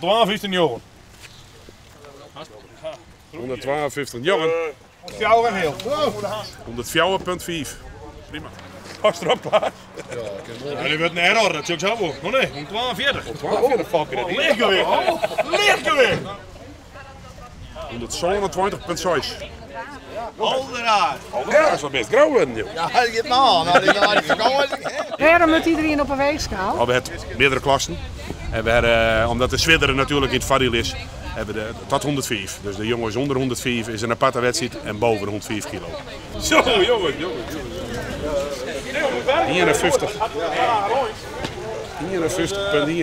152 jongen. 152 jongen. 104,5. Prima. Pas erop klaar. Ja, die wordt een error, dat is ook zo. Maar nee, 142. 142 fucking. Lichtgewicht. Lichtgewicht. 127,6. Alderaar. Ja, dat is wel best grauw worden, joh. Ja, je hebt me aan. Waarom moet iedereen op een weegschaal? We hebben meerdere klassen. En we hebben, omdat de Zwidderen natuurlijk in het vaddel is, hebben we tot 105. Dus de jongens onder 105 is een aparte wedstrijd en boven de 105 kilo. Zo, jongens. 51. 51,1.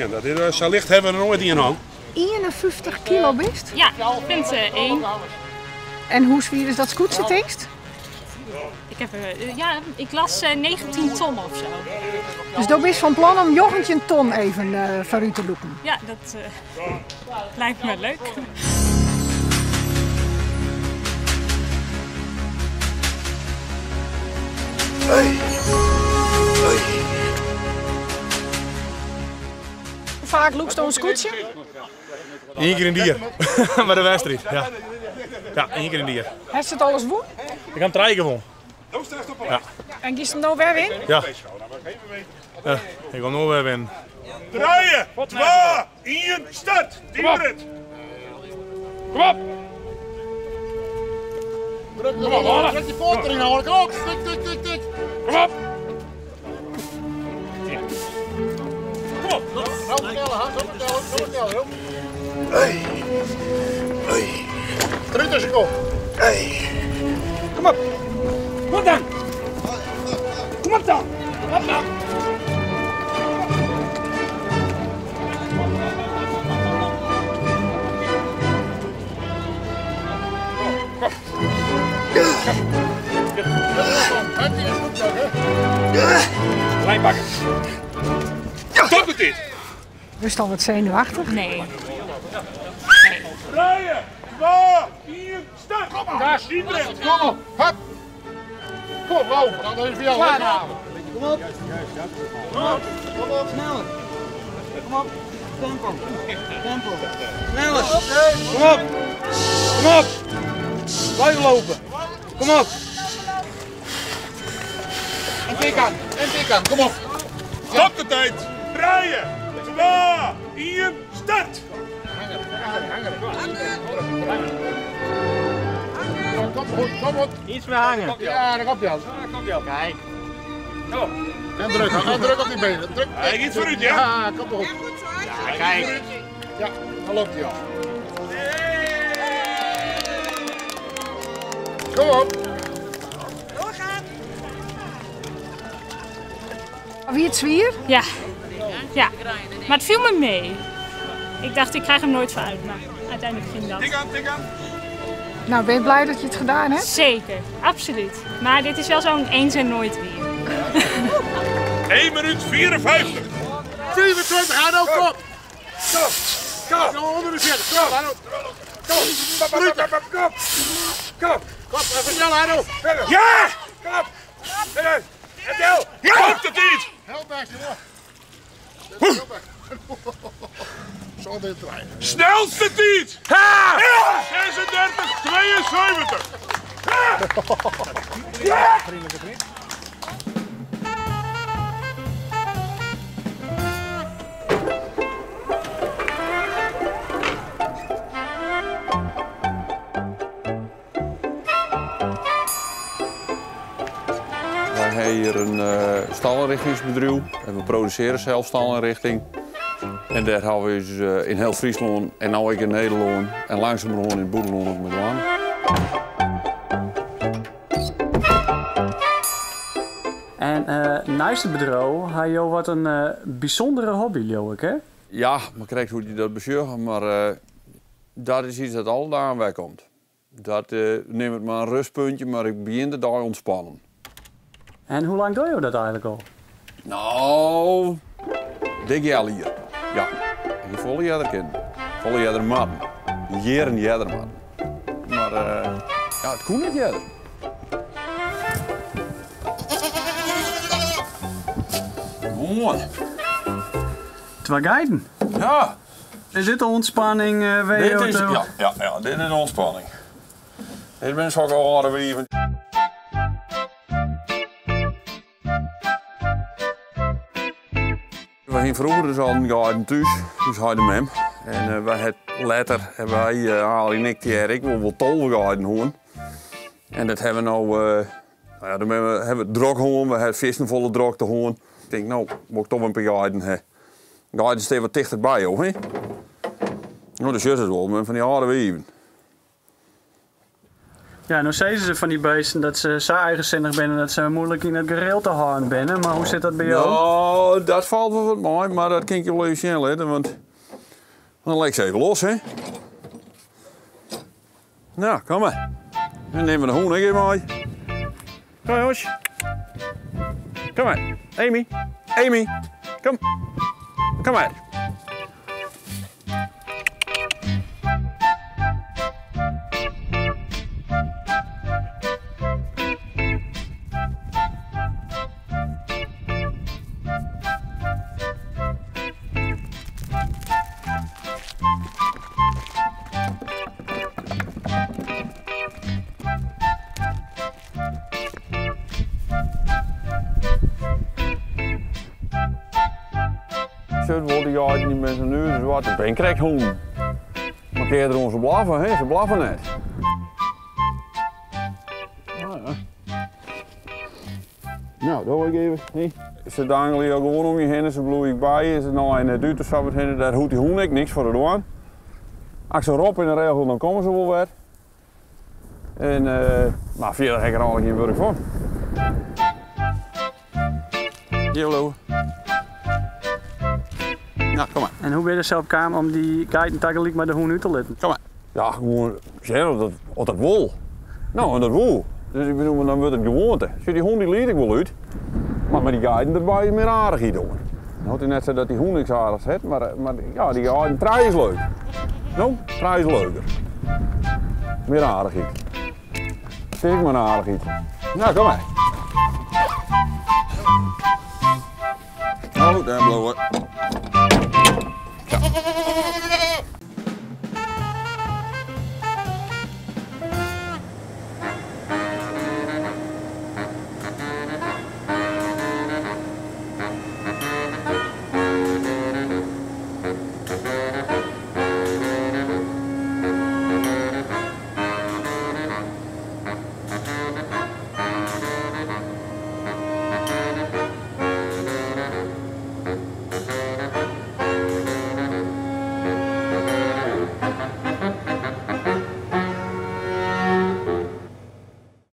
Dat is zo licht hebben we er nooit in aan. 51 kilo best? Ja, punt 1. En hoe zwier is dat scootse tekst? Ik las 19 ton of zo. Dus dat is van plan om jochentje een ton even voor u te lopen? Ja, dat lijkt me leuk. Hoe vaak loopt zo'n scootje? 1 keer in die jaar. Maar de wedstrijd, ja. Ja, 1 keer in die jaar. Heeft het alles woen? Ik heb hem 3 gewonnen. Ja. En kiest hem nou weer in? Ja. Ik wil nog weer winnen. 3, 2, 1, start! Dieprit! Kom op! Druk die poort erin hoor. Kom op. Tik. Kom op! Zo vertellen, joh. Terug tussen kop. Kom op! Kom op dan! Kom op dan! Kom op dan! Lijn pakken. Stop het dit! Dus dan wat zenuwachtig? Nee. Rijden! 2, 1, start! Kom op! Gas! Kom op. Hup. Kom, lopen. Dan even voor jou. Klaar. Kom op. Sneller. Kom op. Tempo. Sneller. Kom op! Kom op! Blijf lopen! Kom op! En tik aan. Kom op. Stop de tijd! Rijden! 2, 1, start! Kom op. Iets meer hangen. Ja, daar komt hij al. Kijk. En druk op die benen. Druk. Hij gaat vooruit, ja? Ja, kom op. Ja, kijk. Ja, dan loopt hij al. Kom op. Wie het zwier? Ja. Maar het viel me mee. Ik dacht, ik krijg hem nooit vooruit, maar uiteindelijk ging dat. Tik aan! Nou, ben je blij dat je het gedaan hebt? Zeker, absoluut. Maar dit is wel zo'n eens en nooit weer. 1 minuut 54! 24, Hanno, kom! Kom! Onder de 40, kom, Hanno! Kom, even snel, Hanno! Ja! Kom op! Vertel! Komt het niet! Help mij, zo dit draaien. Snelste tijd! Ha! 36, 72! Ja! Wij hebben hier een stallenrichtingsbedrijf en we produceren zelf stallenrichting. En daar hebben we dus in heel Friesland en nu ook in Nederland en langzamerhand in het Boerenland ook met aan. En naast het bedrijf had je wat een bijzondere hobby, Joik, hè? Ja, maar krijgt hoe je dat beschrijft, maar dat is iets dat al daar aan wegkomt. Dat neemt het maar een rustpuntje, maar ik begin de dag ontspannen. En hoe lang doe je dat eigenlijk al? Nou, dik jaar hier. Ja, ik volle jaar erin. Volle jaar matten. Jaren jaar matten. Maar ja, het kon niet jaren. Mooi. Twee guiden. Ja, Is dit de ontspanning? Dit is, ja, dit is een ontspanning. Dit ben ik ook al harder weer. We gingen vroeger dus al een guiden thuis, dus hadden we hem. En wij het later hebben wij, Ali en ik wel 12 guiden hoorn. En dat hebben we nou, ja, dan hebben we drok hoorn, we hebben vissen volle drok te hoorn. Ik denk, nou, moet ik toch een paar guiden hebben. Guiden staan wat dichterbij, hoor. Hè? Nou, dat is het wel, maar van die harde wieven. Ja, nou zeggen ze van die beesten dat ze zo eigenzinnig zijn en dat ze moeilijk in het gereel te houden zijn. Maar hoe zit dat bij jou? Nou, dat valt wel wat mooi, maar dat kan je wel even snel letten, want dan leg ze even los, hè. Nou, kom maar. Dan nemen we de hoen even mooi. Kom jongens. Kom maar. Amy. Amy. Kom. Kom maar. Zo wordt die guiden niet met zijn uur, dus wat, ik ben krekhoen. Maar kun je er onze blaffen, hè? Ze blaffen net. Ah, ja. Nou, dat wil ik even. Nee. Ze dangelen je gewoon om je heen, ze bloeien ik bij je. Ze nou in het uur of zo, daar hoeft die hoen niks voor te doen. Als ze erop in de regel, dan komen ze wel weer. En, maar verder heb ik er al geen werk van. Hallo. Nou, kom maar. En hoe ben je er zelf kamer om die guiden tegelijk met de hoen uit te letten? Kom maar. Ja, gewoon zeggen dat dat wil. Nou, en dat wil. Dus ik bedoel, dan wordt het gewoonte. Dus die hoen die liet ik wel uit. Maar met die guiden erbij is meer aardig doen. Nou, het is net zo dat die hoen niks aardigs heeft, maar ja, die guiden trein is leuk. Nou, trein is leuker. Meer aardigheid. Steek maar een aardigheid. Nou, kom maar. Oh, daar blowen. Zo.